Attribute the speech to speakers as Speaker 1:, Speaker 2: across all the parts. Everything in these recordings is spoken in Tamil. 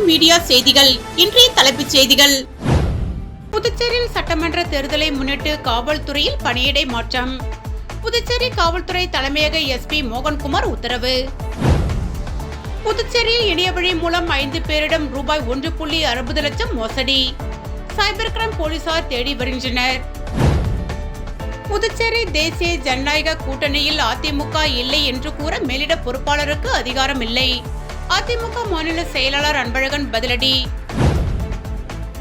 Speaker 1: மீடியா செய்திகள். இன்றைய தலைப்புச் செய்திகள். புதுச்சேரியில் சட்டமன்ற தேர்தலை முன்னிட்டு காவல்துறையில் பணியிடை மாற்றம். புதுச்சேரி காவல்துறை தலைமையக எஸ்பி மோகன்குமார் உத்தரவு. புதுச்சேரியில் இணைய வழி மூலம் 5 பேரிடம் ரூபாய் 1.60 லட்சம் மோசடி. சைபர் கிரைம் போலீசார் தேடி வருகின்றனர். புதுச்சேரி தேசிய ஜனநாயக கூட்டணியில் அதிமுக இல்லை என்று கூற மேலிட பொறுப்பாளருக்கு அதிகாரம் இல்லை. அதிமுக மாநில செயலாளர் அன்பழகன் பதிலடி.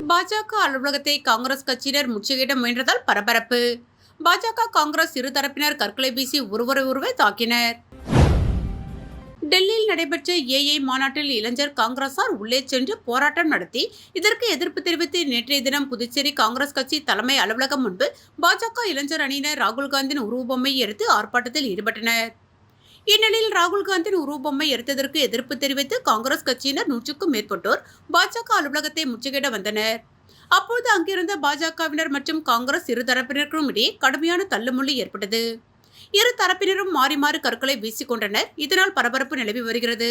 Speaker 1: பாஜக அலுவலகத்தை காங்கிரஸ் கட்சியினர் முற்றுகையிட முயன்றதால் பரபரப்பு. பாஜக காங்கிரஸ் இருதரப்பினர் கற்களை வீசி ஒருவரை தாக்கினர். டெல்லியில் நடைபெற்ற ஏஐ மாநாட்டில் இளைஞர் காங்கிரசார் உள்ளே சென்று போராட்டம் நடத்தி இதற்கு எதிர்ப்பு தெரிவித்து நேற்றைய தினம் புதுச்சேரி காங்கிரஸ் கட்சி தலைமை அலுவலகம் முன்பு பாஜக இளைஞர் அணியினர் ராகுல் காந்தியின் உருவபொம்மை எரித்து ஆர்ப்பாட்டத்தில் ஈடுபட்டனர். இந்நிலையில் ராகுல் காந்தியின் உருவபொம்மை எரித்ததற்கு எதிர்ப்பு தெரிவித்து காங்கிரஸ் கட்சியினர் 100க்கும் மேற்பட்டோர் பாஜக அலுவலகத்தை முற்றுகையிட வந்தனர். அப்போது அங்கிருந்த பாஜகவினர் மற்றும் காங்கிரஸ் இருதரப்பினருக்கும் இடையே கடுமையான தள்ளுமுள்ளு ஏற்பட்டது. இரு தரப்பினரும் மாறி மாறி கற்களை வீசிக்கொண்டனர். இதனால் பரபரப்பு நிலவி வருகிறது.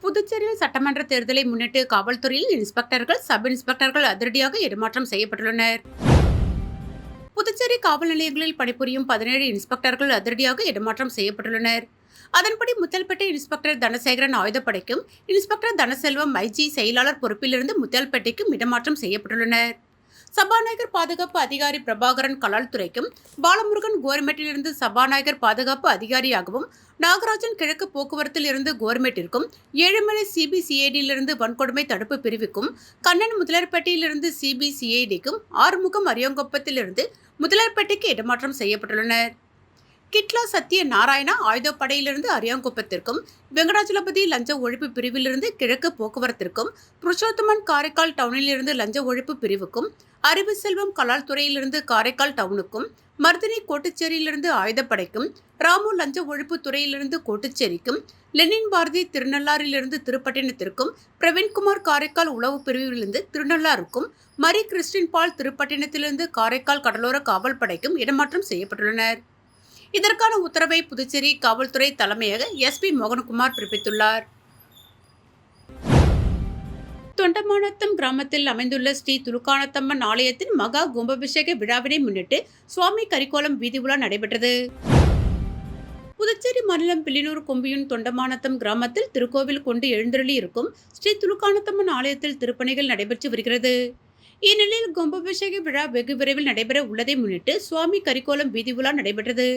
Speaker 1: புதுச்சேரியில் சட்டமன்ற தேர்தலை முன்னிட்டு காவல்துறையில் இன்ஸ்பெக்டர்கள், சப் இன்ஸ்பெக்டர்கள் அதிரடியாக இடமாற்றம் செய்யப்பட்டுள்ளனர். புதுச்சேரி காவல் நிலையங்களில் பணிபுரியும் 17 இன்ஸ்பெக்டர்கள் அதிரடியாக இடமாற்றம் செய்யப்பட்டுள்ளனர். அதன்படி முத்தல்பேட்டை இன்ஸ்பெக்டர் தனசேகரன் ஆயுதப்படைக்கும், இன்ஸ்பெக்டர் தனசெல்வம் ஐஜி செயலாளர் பொறுப்பிலிருந்து முத்தல்பேட்டைக்கும் இடமாற்றம் செய்யப்பட்டுள்ளனர். சபாநாயகர் பாதுகாப்பு அதிகாரி பிரபாகரன் கலால் துறைக்கும், பாலமுருகன் கோர்மெட்டிலிருந்து சபாநாயகர் பாதுகாப்பு அதிகாரியாகவும், நாகராஜன் கிழக்கு போக்குவரத்தில் இருந்து கோர்மெட்டிற்கும், ஏழுமலை சிபிசிஐடியிலிருந்து வன்கொடுமை தடுப்பு பிரிவுக்கும், கண்ணன் முதலர்பேட்டையிலிருந்து சிபிசிஐடிக்கும், ஆறுமுகம் அரியாங்குப்பத்திலிருந்து முதலர்பேட்டைக்கு இடமாற்றம் செய்யப்பட்டுள்ளனர். கிட்லா சத்திய நாராயணா ஆயுதப்படையிலிருந்து அரியாங்குப்பத்திற்கும், வெங்கடாஜலபதி லஞ்ச ஒழிப்பு பிரிவிலிருந்து கிழக்கு போக்குவரத்திற்கும், புருஷோத்தமன் காரைக்கால் டவுனிலிருந்து லஞ்ச ஒழிப்பு பிரிவுக்கும், அறிவு செல்வம் கலால் துறையிலிருந்து காரைக்கால் டவுனுக்கும், மர்தினி கோட்டுச்சேரியிலிருந்து ஆயுதப்படைக்கும், ராமு லஞ்ச ஒழிப்பு துறையிலிருந்து கோட்டுச்சேரிக்கும், லெனின் பாரதி திருநள்ளாறிலிருந்து திருப்பட்டினத்திற்கும், பிரவீன்குமார் காரைக்கால் உளவு பிரிவிலிருந்து திருநள்ளாருக்கும், மரி கிறிஸ்டின் பால் திருப்பட்டினத்திலிருந்து காரைக்கால் கடலோர காவல் படைக்கும் இடமாற்றம் செய்யப்பட்டுள்ளனர். இதற்கான உத்தரவை புதுச்சேரி காவல்துறை தலைமையக எஸ்பி மோகன்குமார் பிறப்பித்துள்ளார். தொண்டமானத்தம் கிராமத்தில் அமைந்துள்ள ஸ்ரீ துலுக்கானத்தம்மன் ஆலயத்தின் மகா கும்பாபிஷேக விழாவினை முன்னிட்டு சுவாமி கரிக்கோலம் வீதி உலா நடைபெற்றது. புதுச்சேரி மாநிலம் பில்லினூர் கொம்பியூன் தொண்டமானத்தம் கிராமத்தில் திருக்கோவில் கொண்டு எழுந்தருளி இருக்கும் ஸ்ரீ துலுக்கானத்தம்மன் ஆலயத்தில் திருப்பணிகள் நடைபெற்று வருகிறது. இந்நிலையில் கும்பாபிஷேக விழா வெகு விரைவில் நடைபெற உள்ளதை முன்னிட்டு சுவாமி கரிக்கோலம் வீதி உலா நடைபெற்றது.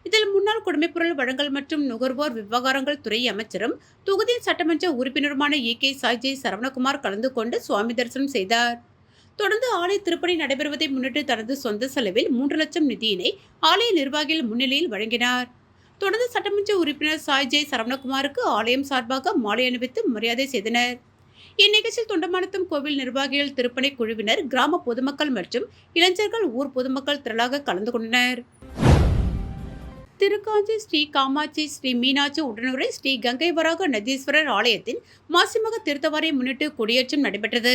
Speaker 1: இதில் முன்னாள் குடிமைப்பொருள் வழங்கல் மற்றும் நுகர்வோர் விவகாரங்கள் துறை அமைச்சரும் தொகுதி சட்டமன்ற உறுப்பினருமான EK சாய்ஜி சரவணகுமார் கலந்து கொண்டு சுவாமி தரிசனம் செய்தார். தொடர்ந்து ஆலய திருப்பணி நடைபெறுவதை முன்னிட்டு தனது சொந்த செலவில் 3 லட்சம் நிதியினை ஆலய நிர்வாகிகள் முன்னிலையில் வழங்கினார். தொடர்ந்து சட்டமன்ற உறுப்பினர் சாய்ஜி சரவணகுமாருக்கு ஆலயம் சார்பாக மாலை அணிவித்து மரியாதை செய்தனர். இந்நிகழ்ச்சியில் தொண்டமானத்தம் கோவில் நிர்வாகிகள், திருப்பணி குழுவினர், கிராம பொதுமக்கள் மற்றும் இளைஞர்கள், ஊர் பொதுமக்கள் திரளாக கலந்து கொண்டனர். திருக்காஞ்சி ஸ்ரீ காமாட்சி, ஸ்ரீ மீனாட்சி உடனுரை ஸ்ரீ கங்கை வராக நதீஸ்வரர் ஆலயத்தின் மாசிமக தீர்த்தவாரை முன்னிட்டு கொடியேற்றம் நடைபெற்றது.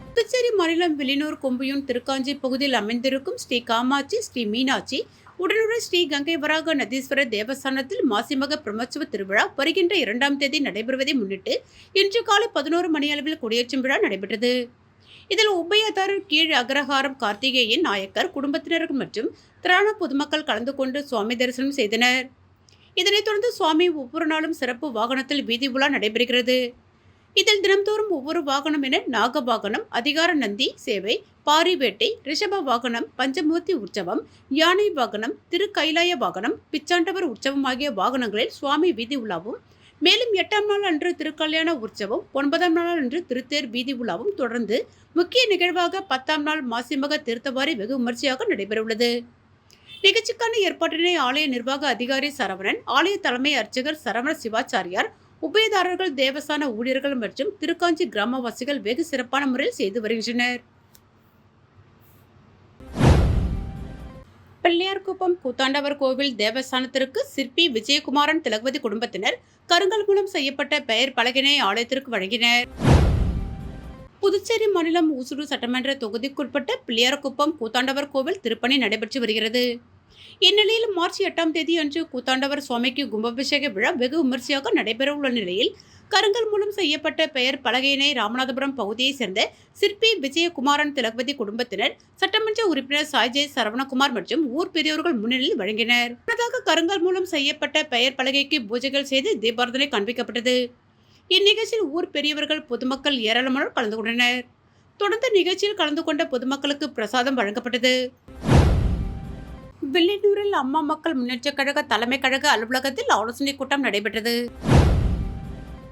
Speaker 1: புதுச்சேரி மாநிலம் வில்லினூர் கொம்பியூன் திருக்காஞ்சி பகுதியில் அமைந்திருக்கும் ஸ்ரீ காமாட்சி, ஸ்ரீ மீனாட்சி உடனுரை ஸ்ரீ கங்கை வராக நதீஸ்வரர் தேவஸ்தானத்தில் மாசிமக பிரம்மோற்சவ திருவிழா வருகின்ற 2ஆம் தேதி நடைபெறுவதை முன்னிட்டு இன்று காலை 11 மணி அளவில் கொடியேற்றும் விழா நடைபெற்றது. இதில் உபயதாரர் கீழ் அக்ரஹாரம் கார்த்திகேயன் நாயக்கர் குடும்பத்தினர் மற்றும் திராண பொதுமக்கள் கலந்து கொண்டு சுவாமி தரிசனம் செய்தனர். இதனைத் தொடர்ந்து சுவாமி ஒவ்வொரு நாளும் சிறப்பு வாகனத்தில் வீதி உலா நடைபெறுகிறது. இதில் தினம்தோறும் ஒவ்வொரு வாகனம் என நாக வாகனம், அதிகார நந்தி சேவை, பாரி வேட்டை, ரிஷப வாகனம், பஞ்சமூர்த்தி உற்சவம், யானை வாகனம், திரு கைலாய வாகனம், பிச்சாண்டவர் உற்சவம் ஆகிய வாகனங்களில் சுவாமி வீதி உலாவும், மேலும் 8ஆம் நாள் அன்று திருக்கல்யாண உற்சவம், 9ஆம் நாள் அன்று திருத்தேர் வீதி உலாவும் தொடர்ந்து முக்கிய நிகழ்வாக 10ஆம் நாள் மாசிமக தீர்த்தவாரி வெகு விமர்சையாக நடைபெறவுள்ளது. நிகழ்ச்சிக்கான ஏற்பாட்டினை ஆலய நிர்வாக அதிகாரி சரவணன், ஆலய தலைமை அர்ச்சகர் சரவண சிவாச்சாரியார், உபயதாரர்கள், தேவஸ்தான ஊழியர்கள் மற்றும் திருக்காஞ்சி கிராமவாசிகள் வெகு சிறப்பான முறையில் செய்து வருகின்றனர். பிள்ளையார்குப்பம் கூத்தாண்டவர் கோவில் தேவஸ்தானத்திற்கு சிற்பி விஜயகுமாரன் திலகவதி குடும்பத்தினர் கருங்கல் மூலம் செய்யப்பட்ட பெயர் பலகையினை ஆலயத்திற்கு வழங்கினர். புதுச்சேரி மாநிலம் ஊசுடு சட்டமன்ற தொகுதிக்குட்பட்ட பிள்ளையார்குப்பம் கூத்தாண்டவர் கோவில் திருப்பணி நடைபெற்று வருகிறது. இந்நிலையில் மார்ச் 8ஆம் தேதி அன்று கூத்தாண்டவர் சுவாமிக்கு கும்பாபிஷேக விழா வெகு விமர்சையாக நடைபெறவுள்ள நிலையில் கருங்கல் மூலம் செய்யப்பட்ட பெயர் பலகையினை ராமநாதபுரம் பகுதியைச் சேர்ந்த சிற்பி விஜயகுமாரன் திலகவதி குடும்பத்தினர் சட்டமன்ற உறுப்பினர் சாய்ஜே சரவணகுமார் மற்றும் ஊர் பெரியோர்கள் முன்னிலையில் வழங்கினர். முன்னதாக கருங்கல் மூலம் செய்யப்பட்ட பெயர் பலகைக்கு பூஜைகள் செய்து தீபாராதனை காண்பிக்கப்பட்டது. இந்நிகழ்ச்சியில் ஊர் பெரியவர்கள் பொதுமக்கள் ஏராளமானோர் கலந்து கொண்டனர். தொடர்ந்து நிகழ்ச்சியில் கலந்து கொண்ட பொதுமக்களுக்கு பிரசாதம் வழங்கப்பட்டது. வில்லியனூரில் அம்மா மக்கள் முன்னேற்றக் கழக தலைமை கழக அலுவலகத்தில் ஆலோசனை கூட்டம் நடைபெற்றது.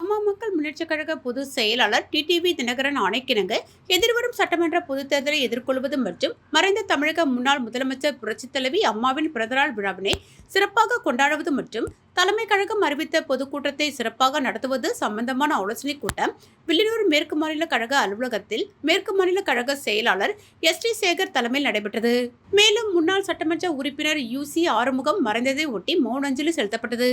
Speaker 1: அம்மா மக்கள் முன்னேற்றக் கழக பொதுச் செயலாளர் டிடிவி தினகரன் ஆணைக்கிணங்க எதிர்வரும் சட்டமன்ற பொதுத் தேர்தலை எதிர்கொள்வது மற்றும் மறைந்த தமிழக முன்னாள் முதலமைச்சர் புரட்சித் தலைவி அம்மாவின் பிறந்தநாள் விழாவினை சிறப்பாக கொண்டாடுவது மற்றும் தலைமை கழகம் அறிவித்த பொதுக்கூட்டத்தை சிறப்பாக நடத்துவது சம்பந்தமான ஆலோசனை கூட்டம் வில்லியனூர் மேற்கு மாநில கழக அலுவலகத்தில் மேற்கு மாநில கழக செயலாளர் எஸ்.டி. சேகர் தலைமையில் நடைபெற்றது. மேலும் முன்னாள் சட்டமன்ற உறுப்பினர் யூ.சி. ஆறுமுகம் மறைந்ததை ஒட்டி மௌன அஞ்சலி செலுத்தப்பட்டது.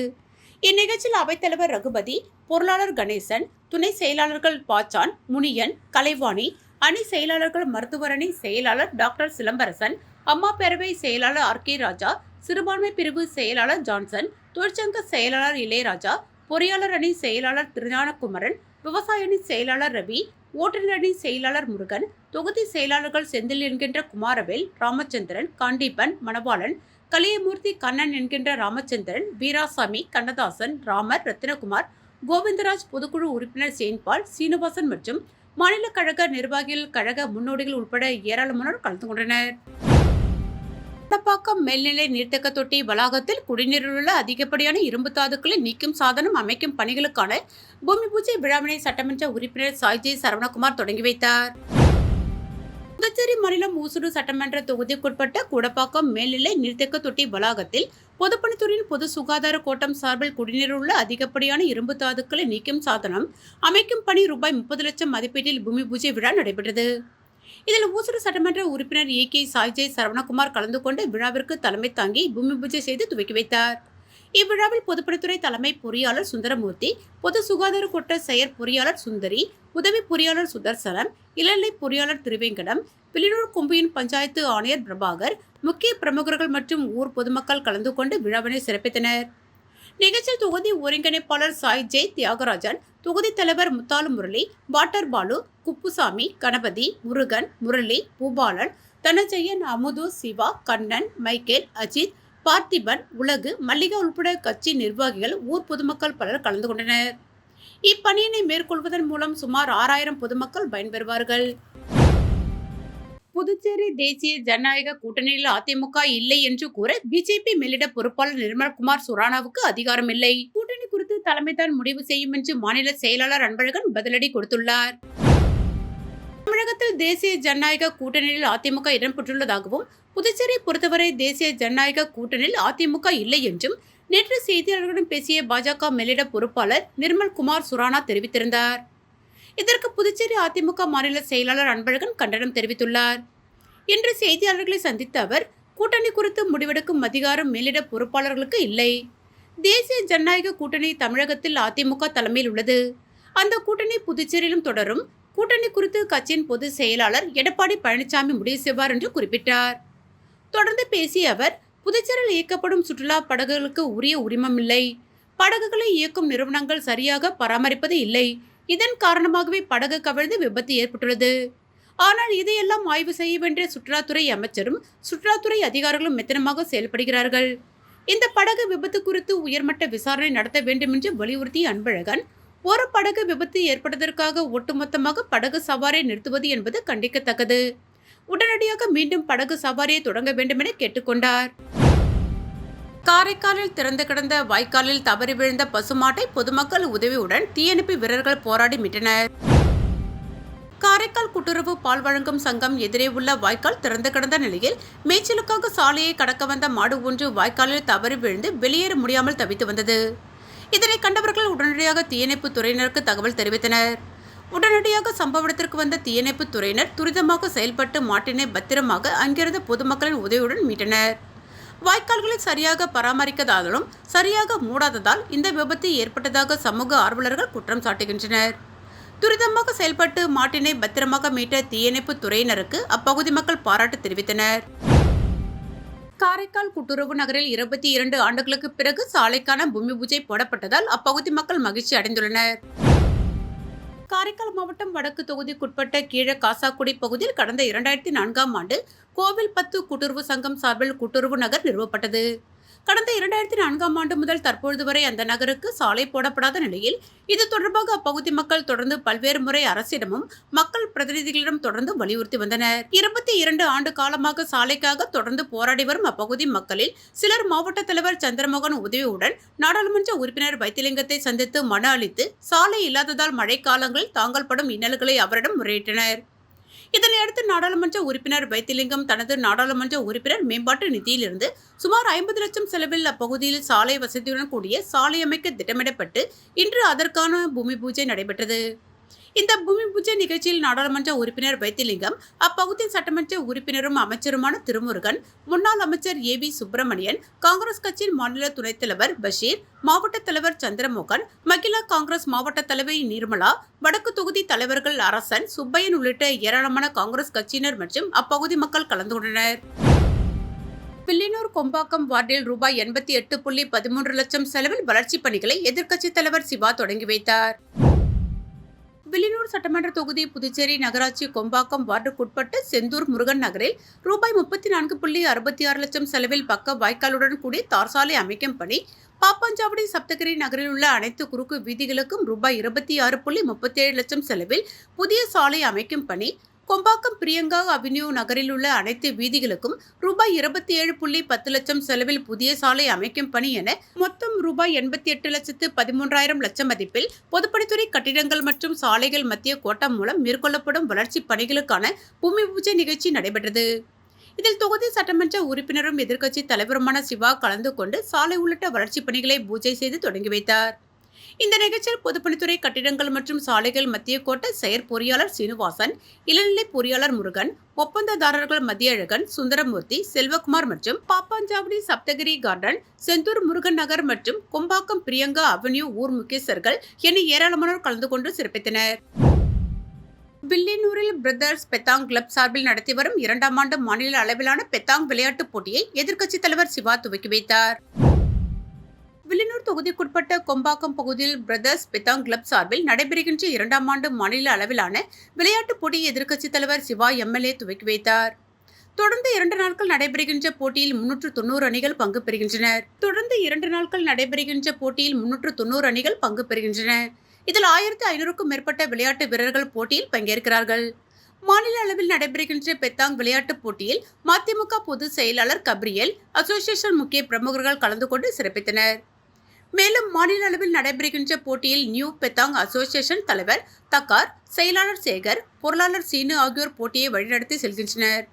Speaker 1: இந்நிகழ்ச்சியில் அவைத்தலைவர் ரகுபதி, பொருளாளர் கணேசன், துணை செயலாளர்கள் பாச்சான், முனியன், கலைவாணி, அணி செயலாளர்கள் மருத்துவர் அணி செயலாளர் டாக்டர் சிலம்பரசன், அம்மா பேரவை செயலாளர் ஆர்.கே. ராஜா, சிறுபான்மை பிரிவு செயலாளர் ஜான்சன், தொழிற்சங்க செயலாளர் இளையராஜா, பொறியாளர் அணி செயலாளர் திருஞானகுமரன், விவசாய அணி செயலாளர் ரவி, ஓட்டுநர் அணி செயலாளர் முருகன், தொகுதி செயலாளர்கள் செந்தில் என்கின்ற குமாரவேல், ராமச்சந்திரன், காண்டீபன், மணவாளன், கலியமூர்த்தி, கண்ணன் என்கின்ற ராமச்சந்திரன், வீராசாமி, கண்ணதாசன், ராமர், ரத்தினகுமார், கோவிந்தராஜ், பொதுக்குழு உறுப்பினர் சேன்பால், சீனிவாசன் மற்றும் மாநில கழக நிர்வாகிகள், கழக முன்னோடிகள் உட்பட ஏராளமானோர் கலந்து கொண்டனர். வடப்பாக்கம் மேல்நிலை நீர்த்தக்க தொட்டி வளாகத்தில் குடிநீரில் உள்ள அதிகப்படியான இரும்பு தாதுக்களை நீக்கும் சாதனம் அமைக்கும் பணிகளுக்கான பூமி பூஜை விழாவினை சட்டமன்ற உறுப்பினர் சாய்ஜே சரவணகுமார் தொடங்கி வைத்தார். புதுச்சேரி மாநிலம் ஊசுடு சட்டமன்ற தொகுதிக்குட்பட்ட கூடப்பாக்கம் மேல்நிலை நீர்த்தக்க தொட்டி வளாகத்தில் பொதுப்பணித்துறையின் பொது சுகாதார கோட்டம் சார்பில் குடிநீரில் உள்ள அதிகப்படியான இரும்பு தாதுக்களை நீக்கும் சாதனம் அமைக்கும் பணி ரூபாய் 30 லட்சம் மதிப்பீட்டில் பூமி பூஜை விழா நடைபெற்றது. இதில் ஊசுடு சட்டமன்ற உறுப்பினர் ஏ.கே. சாய்ஜே சரவணகுமார் கலந்து கொண்டு விழாவிற்கு தலைமை தாங்கி பூமி பூஜை செய்து துவக்கி வைத்தார். இவ்விழாவில் பொதுப்பணித்துறை தலைமை பொறியாளர் சுந்தரமூர்த்தி, பொது சுகாதார கோட்ட செயற் பொறியாளர் சுந்தரி, உதவி பொறியாளர் சுதர்சனம், இளநிலை பொறியாளர் திருவேங்கடம், வில்லியனூர் கொம்பியின் பஞ்சாயத்து ஆணையர் பிரபாகர், முக்கிய பிரமுகர்கள் மற்றும் ஊர் பொதுமக்கள் கலந்து கொண்டு விழாவினை சிறப்பித்தனர். நிகழ்ச்சியில் தொகுதி ஒருங்கிணைப்பாளர் சாய்ஜே தியாகராஜன், தொகுதி தலைவர் முத்தாலு முரளி, வாட்டர் பாலு, குப்புசாமி, கணபதி, முருகன், முரளி, பூபாலன், தனஜெயன், அமுது, சிவா, கண்ணன், மைக்கேல், அஜித், பார்த்திபன், உலகு, மல்லிகா உட்பட கட்சி நிர்வாகிகள், ஊர் பொதுமக்கள் பலர் கலந்து கொண்டனர். இப்பணியினை மேற்கொள்வதன் மூலம் சுமார் 6000 பொதுமக்கள் பயன்பெறுவார்கள். புதுச்சேரி தேசிய ஜனநாயக கூட்டணியில் அதிமுக இல்லை என்று கூற பிஜேபி மேலிட பொறுப்பாளர் நிர்மல்குமார் சுரானாவுக்கு அதிகாரம் இல்லை. கூட்டணி குறித்து தலைமைதான் முடிவு செய்யும் என்று மாநில செயலாளர் அன்பழகன் பதிலடி கொடுத்துள்ளார். தமிழகத்தில் தேசிய ஜனநாயக கூட்டணியில் அதிமுக இடம்பெற்றுள்ளதாகவும் புதுச்சேரி பொறுத்தவரை தேசிய ஜனநாயக கூட்டணியில் அதிமுக இல்லை என்றும் நேற்று செய்தியாளர்களிடம் பேசிய பாஜக மேலிட பொறுப்பாளர் நிர்மல்குமார் சுரானா தெரிவித்திருந்தார். இதற்கு புதுச்சேரி அதிமுக மாநில செயலாளர் அன்பழகன் கண்டனம் தெரிவித்துள்ளார். இன்று செய்தியாளர்களை சந்தித்த அவர், கூட்டணி குறித்து முடிவெடுக்கும் அதிகாரம் மேலிட பொறுப்பாளர்களுக்கு இல்லை. தேசிய ஜனநாயக கூட்டணி தமிழகத்தில் அதிமுக தலைமையில் உள்ளது. அந்த கூட்டணி புதுச்சேரியிலும் தொடரும். கூட்டணி குறித்து கட்சியின் பொதுச் செயலாளர் எடப்பாடி பழனிசாமி முடிவு செய்வார் என்று குறிப்பிட்டார். தொடர்ந்து பேசிய அவர், புதுச்சேரியில் இயக்கப்படும் சுற்றுலா படகுகளுக்கு உரிய உரிமம் இல்லை. படகுகளை இயக்கும் நிறுவனங்கள் சரியாக பராமரிப்பது இல்லை. இதன் காரணமாகவே படகு கவிழ்ந்து விபத்து ஏற்பட்டுள்ளது. ஆனால் இதையெல்லாம் ஆய்வு செய்ய வேண்டிய சுற்றுலாத்துறை அமைச்சரும் சுற்றுலாத்துறை அதிகாரிகளும் மெத்தனமாக செயல்படுகிறார்கள். இந்த படகு விபத்து குறித்து உயர்மட்ட விசாரணை நடத்த வேண்டும் என்று வலியுறுத்திய அன்பழகன், ஒரு படகு விபத்து ஏற்பட்டதற்காக ஒட்டுமொத்தமாக படகு சவாரியை நிறுத்துவது என்பது கண்டிக்கத்தக்கது. உடனடியாக மீண்டும் படகு சவாரியை தொடங்க வேண்டும் என கேட்டுக்கொண்டார். காரைக்காலில் திறந்து கிடந்த வாய்க்காலில் தவறி விழுந்த பசுமாட்டை பொதுமக்கள் உதவியுடன் தீயணைப்பு வீரர்கள் போராடி மீட்டனர். காரைக்கால் கூட்டுறவு பால் வழங்கும் சங்கம் எதிரே உள்ள வாய்க்கால் திறந்து கிடந்த நிலையில் மேய்ச்சலுக்காக சாலையை கடக்க வந்த மாடு ஒன்று வாய்க்காலில் தவறி விழுந்து வெளியேற முடியாமல் தவித்து வந்தது. இதனை கண்டவர்கள் உடனடியாக தீயணைப்பு துறையினருக்கு தகவல் தெரிவித்தனர். உடனடியாக சம்பவ இடத்திற்கு வந்த தீயணைப்பு துறையினர் துரிதமாக செயல்பட்டு மாட்டினை பத்திரமாக அங்கிருந்த பொதுமக்களின் உதவியுடன் மீட்டனர். வாய்க்கால்களை சரியாக பராமரிக்காததாலும் சரியாக மூடாததால் இந்த விபத்து ஏற்பட்டதாக சமூக ஆர்வலர்கள் குற்றம் சாட்டுகின்றனர். துரிதமாக செயல்பட்டு மாட்டினை பத்திரமாக மீட்ட தீயணைப்பு துறையினருக்கு அப்பகுதி மக்கள் பாராட்டு தெரிவித்தனர். காரைக்கால் கூட்டுறவு நகரில் 22 ஆண்டுகளுக்கு பிறகு சாலைக்கான பூமி பூஜை போடப்பட்டதால் அப்பகுதி மக்கள் மகிழ்ச்சி அடைந்துள்ளனர். காரைக்கால் மாவட்டம் வடக்கு தொகுதிக்குட்பட்ட கீழ காசாக்குடி பகுதியில் கடந்த 2004ஆம் ஆண்டு கோவில் 10 கூட்டுறவு சங்கம் சார்பில் கூட்டுறவு நகர் நிறுவப்பட்டது. கடந்த 2004ஆம் ஆண்டு முதல் தற்பொழுது வரை அந்த நகருக்கு சாலை போடப்படாத நிலையில் இது தொடர்பாக அப்பகுதி மக்கள் தொடர்ந்து பல்வேறு முறை அரசிடமும் மக்கள் பிரதிநிதிகளிடம் தொடர்ந்து வலியுறுத்தி வந்தனர். 22 ஆண்டு காலமாக சாலைக்காக தொடர்ந்து போராடி வரும் அப்பகுதி மக்களில் சிலர் மாவட்ட தலைவர் சந்திரமோகன் உதவியுடன் நாடாளுமன்ற உறுப்பினர் வைத்திலிங்கத்தை சந்தித்து மனு அளித்து சாலை இல்லாததால் மழைக்காலங்களில் தாங்கள் படும் இன்னல்களை அவரிடம் முறையிட்டனர். இதனையடுத்து நாடாளுமன்ற உறுப்பினர் வைத்திலிங்கம் தனது நாடாளுமன்ற உறுப்பினர் மேம்பாட்டு நிதியிலிருந்து சுமார் 50 லட்சம் செலவில் அப்பகுதியில் சாலை வசதியுடன் கூடிய சாலை அமைக்க திட்டமிடப்பட்டு இன்று அதற்கான பூமி பூஜை நடைபெற்றது. இந்த பூமி பூஜை நிகழ்ச்சியில் நாடாளுமன்ற உறுப்பினர் வைத்திலிங்கம், அப்பகுதி சட்டமன்ற உறுப்பினரும் அமைச்சருமான திருமுருகன், முன்னாள் அமைச்சர் ஏ.வி. சுப்பிரமணியன், காங்கிரஸ் கட்சியின் மாநில துணைத் தலைவர் பஷீர், மாவட்ட தலைவர் சந்திரமோகன், மகிழா காங்கிரஸ் மாவட்ட தலைவர் நிர்மலா, வடக்கு தொகுதி தலைவர்கள் அரசன், சுப்பையன் உள்ளிட்ட ஏராளமான காங்கிரஸ் கட்சியினர் மற்றும் அப்பகுதி மக்கள் கலந்து கொண்டனர். வில்லியனூர் கொம்பாக்கம் வார்டில் ரூபாய் 88.13 லட்சம் செலவில் வளர்ச்சிப் பணிகளை எதிர்க்கட்சித் தலைவர் சிவா தொடங்கி வைத்தார். வில்லியனூர் சட்டமன்ற தொகுதி புதுச்சேரி நகராட்சி கொம்பாக்கம் வார்டுக்குட்பட்ட செந்தூர் முருகன் நகரில் ரூபாய் 34.66 லட்சம் செலவில் பக்க வாய்க்காலுடன் கூடிய தார் சாலை அமைக்கும் பணி, பாப்பாஞ்சாவடி சப்தகிரி நகரில் உள்ள அனைத்து குறுக்கு வீதிகளுக்கும் ரூபாய் 26.37 லட்சம் செலவில் புதிய சாலை அமைக்கும் பணி, கொம்பாக்கம் பிரியங்கா அவென்யூ நகரில் உள்ள அனைத்து வீதிகளுக்கும் ரூபாய் 27.10 லட்சம் செலவில் புதிய சாலை அமைக்கும் பணி என மொத்தம் ரூபாய் 88,13,000 லட்சம் மதிப்பில் பொதுப்பணித்துறை கட்டிடங்கள் மற்றும் சாலைகள் மத்திய கோட்டம் மூலம் மேற்கொள்ளப்படும் வளர்ச்சிப் பணிகளுக்கான பூமி பூஜை நிகழ்ச்சி நடைபெற்றது. இதில் தொகுதி சட்டமன்ற உறுப்பினரும் எதிர்க்கட்சி தலைவருமான சிவா கலந்து கொண்டு சாலை உள்ளிட்ட வளர்ச்சிப் பணிகளை பூஜை செய்து தொடங்கி வைத்தார். இந்த நிகழ்ச்சியில் பொதுப்பணித்துறை கட்டிடங்கள் மற்றும் சாலைகள் மத்திய கோட்ட செயற்பொறியாளர் சீனிவாசன், இளநிலை பொறியாளர் முருகன், ஒப்பந்ததாரர்கள் மதியழகன், சுந்தரமூர்த்தி, செல்வகுமார் மற்றும் பாப்பாஞ்சாவடி சப்தகிரி கார்டன், செந்தூர் முருகன் நகர் மற்றும் கொம்பாக்கம் பிரியங்கா அவென்யூ ஊர் முக்கியஸ்தர்கள் என ஏராளமானோர் கலந்து கொண்டு சிறப்பித்தனர். வில்லியனூரில் பிரதர்ஸ் பெத்தாங் கிளப் சார்பில் நடத்தி வரும் 2ஆம் ஆண்டு மாநில அளவிலான பெத்தாங் விளையாட்டுப் போட்டியை எதிர்க்கட்சித் தலைவர் சிவா துவக்கி வைத்தார். வில்லியனூர் தொகுதிக்குட்பட்ட கொம்பாக்கம் பகுதியில் பிரதர்ஸ் பெத்தாங் கிளப் சார்பில் நடைபெறுகின்ற 2ஆம் ஆண்டு மாநில அளவிலான விளையாட்டுப் போட்டியை எதிர்க்கட்சித் தலைவர் சிவா எம்எல்ஏ துவக்கி வைத்தார். தொடர்ந்து 2 நாட்கள் நடைபெறுகின்ற போட்டியில் 390 அணிகள் பங்கு பெறுகின்றன. இதில் 1500க்கும் மேற்பட்ட விளையாட்டு வீரர்கள் போட்டியில் பங்கேற்கிறார்கள். மாநில அளவில் நடைபெறுகின்ற பெத்தாங் விளையாட்டுப் போட்டியில் மதிமுக பொதுச் செயலாளர் கப்ரியேல், அசோசியேஷன் முக்கிய பிரமுகர்கள் கலந்து கொண்டு சிறப்பித்தனர். மேலும் மாநில அளவில் நடைபெறுகின்ற போட்டியில் நியூ பெத்தாங் அசோசியேஷன் தலைவர் தக்கார், செயலாளர் சேகர், பொருளாளர் சீனு ஆகியோர் போட்டியை வழிநடத்தி செல்கின்றனர்.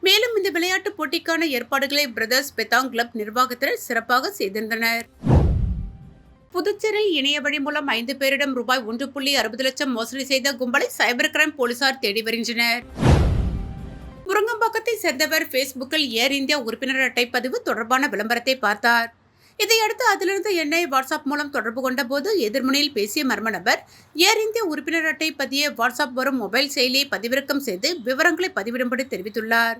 Speaker 1: மேலும் இந்த விளையாட்டுப் போட்டிக்கான ஏற்பாடுகளை பிரதர்ஸ் பெத்தாங் கிளப் நிர்வாகத்தினர் சிறப்பாக செய்திருந்தனர். புதுச்சேரியில் இணைய வழி மூலம் 5 பேரிடம் ரூபாய் 1.60 லட்சம் மோசடி செய்த கும்பலை சைபர் கிரைம் போலீசார் தேடி வருகின்றனர். முருங்கம்பாக்கத்தை சேர்ந்தவர் பேஸ்புக்கில் ஏர் இந்தியா உறுப்பினர் அட்டை பதிவு தொடர்பான விளம்பரத்தை பார்த்தார். இதையடுத்து அதிலிருந்து என்னை வாட்ஸ்அப் மூலம் தொடர்பு கொண்ட போது எதிர்முனையில் பேசிய மர்ம நபர் ஏர் இந்தியா உறுப்பினர் அட்டை பதிய வாட்ஸ்அப் வரும் மொபைல் செயலியை பதிவிறக்கம் செய்து விவரங்களை பதிவிடும்படி தெரிவித்துள்ளார்.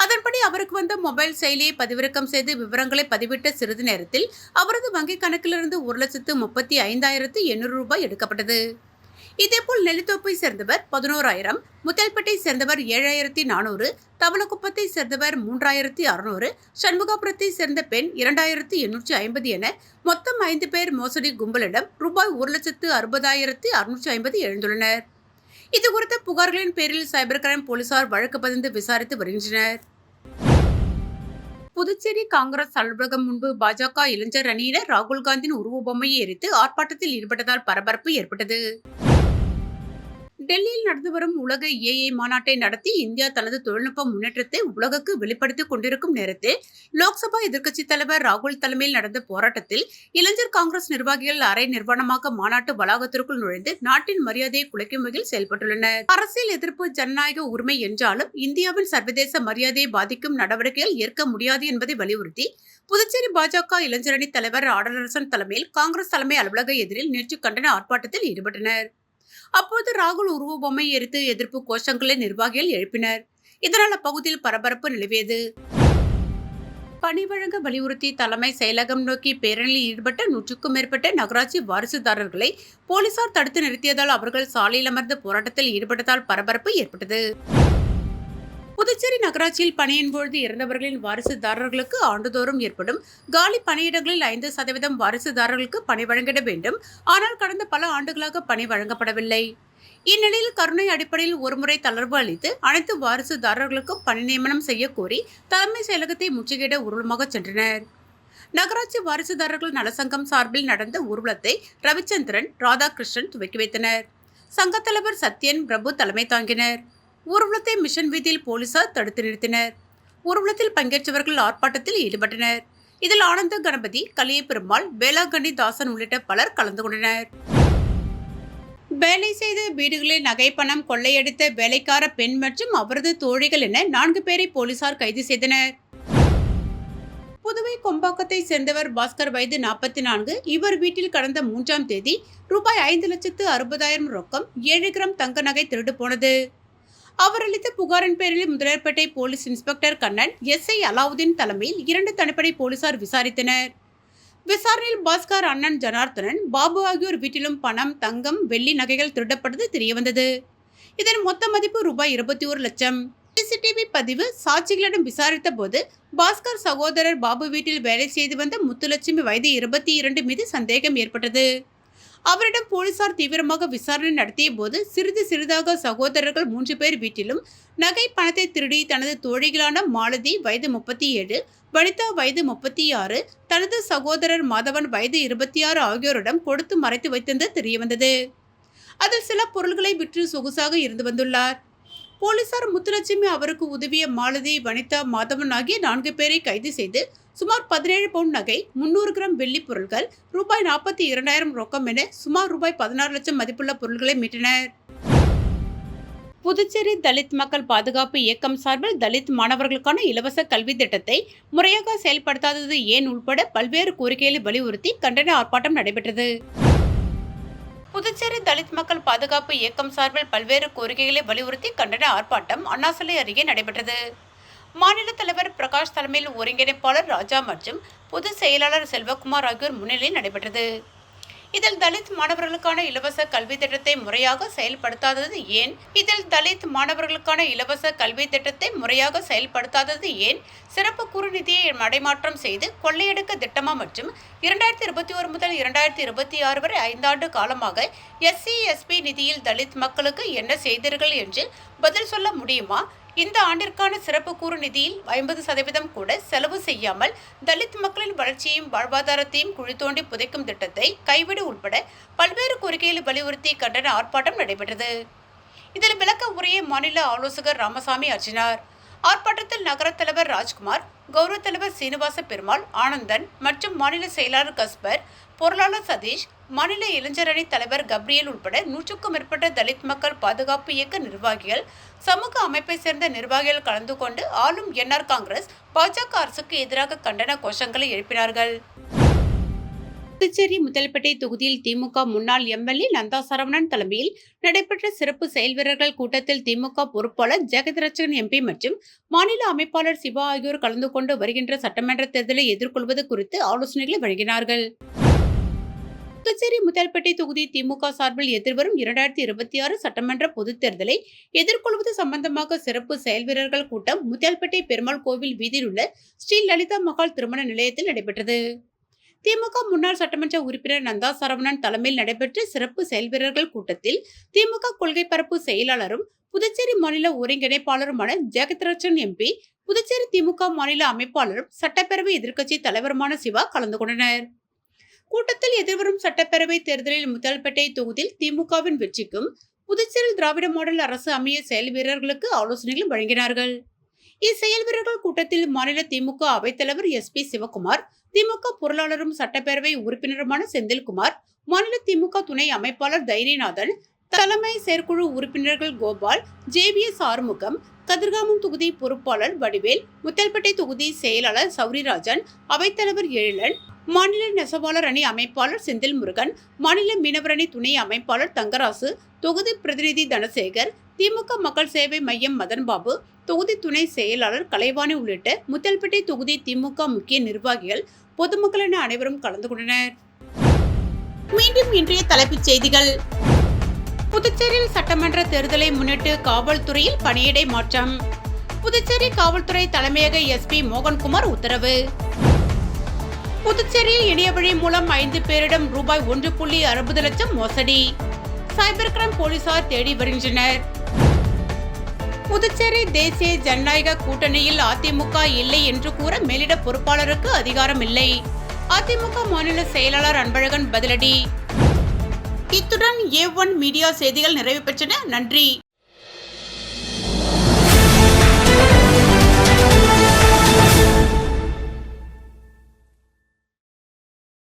Speaker 1: அதன்படி அவருக்கு வந்த மொபைல் செயலியை பதிவிறக்கம் செய்து விவரங்களை பதிவிட்ட சிறிது நேரத்தில் அவரது வங்கிக் கணக்கிலிருந்து 1,35,800 ரூபாய் எடுக்கப்பட்டது. இதேபோல் நெல்லித்தோப்பை சேர்ந்தவர் 11,000, முத்தல்பேட்டை சேர்ந்தவர் 7,400, தவளக்குப்பத்தை சேர்ந்தவர் 3,600, சண்முகாபுரத்தை சேர்ந்த பெண் 2,850 என மொத்தம் 5 பேர் மோசடி கும்பலிடம் ரூபாய் 1,60,650 எழுந்துள்ளனர். இது குறித்த புகார்களின் பேரில் சைபர் கிரைம் போலீசார் வழக்கு பதிந்து விசாரித்து வருகின்றனர். புதுச்சேரி காங்கிரஸ் அலுவலகம் முன்பு பாஜக இளைஞர் அணியினர் ராகுல் காந்தியின் உருவ பொம்மையை எரித்து ஆர்ப்பாட்டத்தில் ஈடுபட்டதால் பரபரப்பு ஏற்பட்டது. டெல்லியில் நடந்து வரும் உலக ஏஐ மாநாட்டை நடத்தி இந்தியா தனது தொழில்நுட்ப முன்னேற்றத்தை உலகுக்கு வெளிப்படுத்திக் கொண்டிருக்கும் நேரத்தில் லோக்சபா எதிர்க்கட்சித் தலைவர் ராகுல் தலைமையில் நடந்த போராட்டத்தில் இளைஞர் காங்கிரஸ் நிர்வாகிகள் அரை நிர்வாணமாக மாநாட்டு வளாகத்திற்குள் நுழைந்து நாட்டின் மரியாதையை குலைக்கும் வகையில் செயல்பட்டுள்ளனர். அரசியல் எதிர்ப்பு ஜனநாயக உரிமை என்றாலும் இந்தியாவின் சர்வதேச மரியாதையை பாதிக்கும் நடவடிக்கைகள் ஏற்க முடியாது என்பதை வலியுறுத்தி புதுச்சேரி பாஜக இளைஞரணி தலைவர் ஆடலரசன் தலைமையில் காங்கிரஸ் தலைமை அலுவலக எதிரில் நேற்று கண்டன ஆர்ப்பாட்டத்தில் ஈடுபட்டனர். அப்போது ராகுல் உருவ பொம்மை எரித்து எதிர்ப்பு கோஷங்களை நிர்வாகிகள் எழுப்பினர். இதனால் அப்பகுதியில் பரபரப்பு நிலவியது. பணி வழங்க வலியுறுத்தி தலைமை செயலகம் நோக்கி பேரணியில் ஈடுபட்ட 100க்கும் மேற்பட்ட நகராட்சி வாரிசுதாரர்களை போலீசார் தடுத்து நிறுத்தியதால் அவர்கள் சாலையில் அமர்ந்து போராட்டத்தில் ஈடுபட்டதால் பரபரப்பு ஏற்பட்டது. புதுச்சேரி நகராட்சியில் பணியின் பொழுது இறந்தவர்களின் வாரிசுதாரர்களுக்கு ஆண்டுதோறும் ஏற்படும் காலி பணியிடங்களில் 5% வாரிசுதாரர்களுக்கு பணி வழங்கிட வேண்டும். ஆனால் கடந்த பல ஆண்டுகளாக பணி வழங்கப்படவில்லை. இந்நிலையில் கருணை அடிப்படையில் ஒருமுறை தளர்வு அளித்து அனைத்து வாரிசுதாரர்களுக்கும் பணி நியமனம் செய்ய கோரி தலைமை செயலகத்தை முற்றுகையிட ஊர்வலமாக சென்றனர். நகராட்சி வாரிசுதாரர்கள் நலசங்கம் சார்பில் நடந்த ஊர்வலத்தை ரவிச்சந்திரன், ராதாகிருஷ்ணன் துவக்கி வைத்தனர். சங்கத் தலைவர் சத்யன் பிரபு தலைமை தாங்கினர். ஊர்வலத்தை மிஷன் வீதியில் போலீசார் தடுத்து நிறுத்தினர். ஊர்வலத்தில் பங்கேற்றவர்கள் ஆர்ப்பாட்டத்தில் ஈடுபட்டனர். இதில் ஆனந்த கணபதி, கலிய பெருமாள், வேளாங்கண்ணி தாசன் உள்ளிட்ட பலர் கலந்து கொண்டனர். வேலை செய்த வீடுகளில் நகை பணம் கொள்ளையடித்த வேலைக்கார பெண் மற்றும் அவரது தோழிகள் என 4 பேரை போலீசார் கைது செய்தனர். புதுவை கொம்பாக்கத்தை சேர்ந்தவர் பாஸ்கர், வயது 44. இவர் வீட்டில் கடந்த 3ஆம் தேதி ரூபாய் 5,60,000 ரொக்கம், 7 கிராம் தங்க நகை திருடு போனது. அவர் அளித்த புகாரின் பேரில் Mudaliarpet police inspector Kannan, SI Alauddin தலைமையில் 2 தனிப்படை போலீசார் விசாரித்தனர். விசாரணையில் பாஸ்கர், அண்ணன் ஜனார்த்தனன், பாபு ஆகியோர் வீட்டிலும் பணம், தங்கம், வெள்ளி நகைகள் திருடப்பட்டது தெரியவந்தது. இதன் மொத்த மதிப்பு ரூபாய் 21 லட்சம். CCTV பதிவு சாட்சிகளிடம் விசாரித்த போது பாஸ்கர் சகோதரர் பாபு வீட்டில் வேலை செய்து வந்த முத்துலட்சுமி, வயது 22 மீது சந்தேகம் ஏற்பட்டது. அவரிடம் போலீசார் தீவிரமாக விசாரணை நடத்திய போது சிறிதாக சகோதரர்கள் 3 பேர் வீட்டிலும் நகை பணத்தை திருடி தனது தோழிகளான மாலதி, வயது 37, வனிதா, வயது 36, தனது சகோதரர் மாதவன், வயது 26 ஆகியோரிடம் கொடுத்து மறைத்து வைத்தது தெரியவந்தது. அதில் சில பொருள்களை விற்று சொகுசாக இருந்து வந்துள்ளார். போலீசார் முத்துலட்சுமி, அவருக்கு உதவிய மாலதி, வனிதா, மாதவன் ஆகிய 4 பேரை கைது செய்து சுமார் 17 பவுண்ட் நகை, 300 கிராம் வெள்ளி பொருட்கள், ரூபாய் 42,000 ரொக்கம் என சுமார் ரூபாய் 16 லட்சம் மதிப்புள்ள பொருட்களை மீட்டனர். புதுச்சேரி தலித் மக்கள் பாதுகாப்பு இயக்கம் சார்பில் தலித் மாணவர்களுக்கான இலவச கல்வி திட்டத்தை முறையாக செயல்படுத்தாதது ஏன் உள்பட பல்வேறு கோரிக்கைகளை வலியுறுத்தி கண்டன ஆர்ப்பாட்டம் நடைபெற்றது. புதுச்சேரி தலித் மக்கள் பாதுகாப்பு இயக்கம் சார்பில் பல்வேறு கோரிக்கைகளை வலியுறுத்தி கண்டன ஆர்ப்பாட்டம் அண்ணா சிலை அருகே நடைபெற்றது. மாநில தலைவர் பிரகாஷ் தலைமையில் ஒருங்கிணைப்பாளர் ராஜா மற்றும் பொதுச் செயலாளர் செல்வகுமார் ஆகியோர் முன்னிலையில் நடைபெற்றது. இதில் தலித் மாணவர்களுக்கான இலவச கல்வி திட்டத்தை முறையாக செயல்படுத்தாதது ஏன், சிறப்பு குறு நிதியை மடைமாற்றம் செய்து கொள்ளையடிக்க திட்டமா மற்றும் 2021 முதல் 2026 வரை 5 ஆண்டு காலமாக SC/SB நிதியில் தலித் மக்களுக்கு என்ன செய்தீர்கள் என்று பதில் சொல்ல முடியுமா? இந்த ஆண்டிற்கான சிறப்பு கூறு நிதியில் 50% கூட செலவு செய்யாமல் தலித் மக்களின் வளர்ச்சியையும் வாழ்வாதாரத்தையும் குழி தோண்டி புதைக்கும் திட்டத்தை கைவிடு உள்பட பல்வேறு கோரிக்கைகளை வலியுறுத்தி கண்டன ஆர்ப்பாட்டம் நடைபெற்றது. இதில் விளக்க உரையை மாநில ஆலோசகர் ராமசாமி ஆற்றினார். ஆர்ப்பாட்டத்தில் நகர தலைவர் ராஜ்குமார், கௌரவ தலைவர் சீனிவாச பெருமாள், ஆனந்தன் மற்றும் மாநில செயலாளர் கஸ்பர், பொருளாளர் சதீஷ், மாநில இளைஞர் அணி தலைவர் கப்ரியல் உட்பட 100க்கும் மேற்பட்ட தலித் மக்கள் பாதுகாப்பு இயக்க நிர்வாகிகள், சமூக அமைப்பை சேர்ந்த நிர்வாகிகள் கலந்து கொண்டு ஆளும் NR காங்கிரஸ், பாஜக அரசுக்கு எதிராக கண்டன கோஷங்களை எழுப்பினார்கள். புதுச்சேரி முத்தல்பேட்டை தொகுதியில் திமுக முன்னாள் MLA நந்தா சரவணன் தலைமையில் நடைபெற்ற சிறப்பு செயல்வீரர்கள் கூட்டத்தில் திமுக பொறுப்பாளர் ஜெகத்ரட்சகன் MP மற்றும் மாநில அமைப்பாளர் சிவா ஆகியோர் கலந்து கொண்டு வருகின்ற சட்டமன்ற தேர்தலை எதிர்கொள்வது குறித்து ஆலோசனைகளை வழங்கினார்கள். புதுச்சேரி முத்தல்பேட்டை தொகுதி திமுக சார்பில் எதிர்வரும் 2026 சட்டமன்ற பொதுத் தேர்தலை எதிர்கொள்வது சம்பந்தமாக சிறப்பு செயல்வீரர்கள் கூட்டம் முத்தல்பேட்டை பெருமாள் கோவில் வீதியில் உள்ள ஸ்ரீ லலிதா மகால் திருமண நிலையத்தில் நடைபெற்றது. திமுக முன்னாள் சட்டமன்ற உறுப்பினர் நந்தா சரவணன் தலைமையில் நடைபெற்ற சிறப்பு செயல்வீரர்கள் கூட்டத்தில் திமுக கொள்கை பரப்பு செயலாளரும் புதுச்சேரி மாநில ஒருங்கிணைப்பாளருமான ஜெகத்ரட்சகன் MP, புதுச்சேரி திமுக மாநில அமைப்பாளரும் சட்டப்பேரவை எதிர்க்கட்சி தலைவருமான சிவா கலந்து கொண்டனர். கூட்டத்தில் எதிர்வரும் சட்டப்பேரவை தேர்தலில் முத்தல்பேட்டை தொகுதியில் திமுகவின் வெற்றிக்கும் புதுச்சேரியில் திராவிட மாடல் அரசு அமைய செயல் வீரர்களுக்கு ஆலோசனைகள் வழங்கினார்கள். இச்செயல் வீரர்கள் கூட்டத்தில் மாநில திமுக அவைத்தலைவர் SP சிவகுமார், திமுக பொருளாளரும் சட்டப்பேரவை உறுப்பினருமான செந்தில்குமார், மாநில திமுக துணை அமைப்பாளர் தைரியநாதன், தலைமை செயற்குழு உறுப்பினர்கள் கோபால், JVS ஆறுமுகம், கதிர்காமம் தொகுதி பொறுப்பாளர் வடிவேல், முத்தல்பேட்டை தொகுதி செயலாளர் சௌரிராஜன், அவைத்தலைவர் எழிலன், மாநில நெசவாளர் அணி அமைப்பாளர் செந்தில் முருகன், மாநில மீனவர் அணி துணை அமைப்பாளர் தங்கராசு, தொகுதி பிரதிநிதி தனசேகர், திமுக மக்கள் சேவை மையம் மதன்பாபு, தொகுதி துணை செயலாளர் கலைவாணி உள்ளிட்ட முத்தல்பேட்டை தொகுதி திமுக முக்கிய நிர்வாகிகள், பொதுமக்கள் என அனைவரும் கலந்து கொண்டனர். மீண்டும் இன்றைய தலைப்புச் செய்திகள். புதுச்சேரியில் சட்டமன்ற தேர்தலை முன்னிட்டு காவல்துறையில் பணியிடை மாற்றம். புதுச்சேரி காவல்துறை தலைமையக எஸ்பி மோகன்குமார் உத்தரவு. புதுச்சேரியில் இணைய வழி மூலம் 5 பேரிடம் ரூபாய் 1.60 லட்சம் மோசடி. சைபர் கிரைம் போலீசார் தேடி வருகின்றனர். புதுச்சேரி தேசிய ஜனநாயக கூட்டணியில் அதிமுக இல்லை என்று கூற மேலிட பொறுப்பாளருக்கு அதிகாரம் இல்லை. அதிமுக மாநில செயலாளர் அன்பழகன் பதிலடி. இத்துடன் A1 மீடியா செய்திகள் நிறைவு பெற்றன. நன்றி.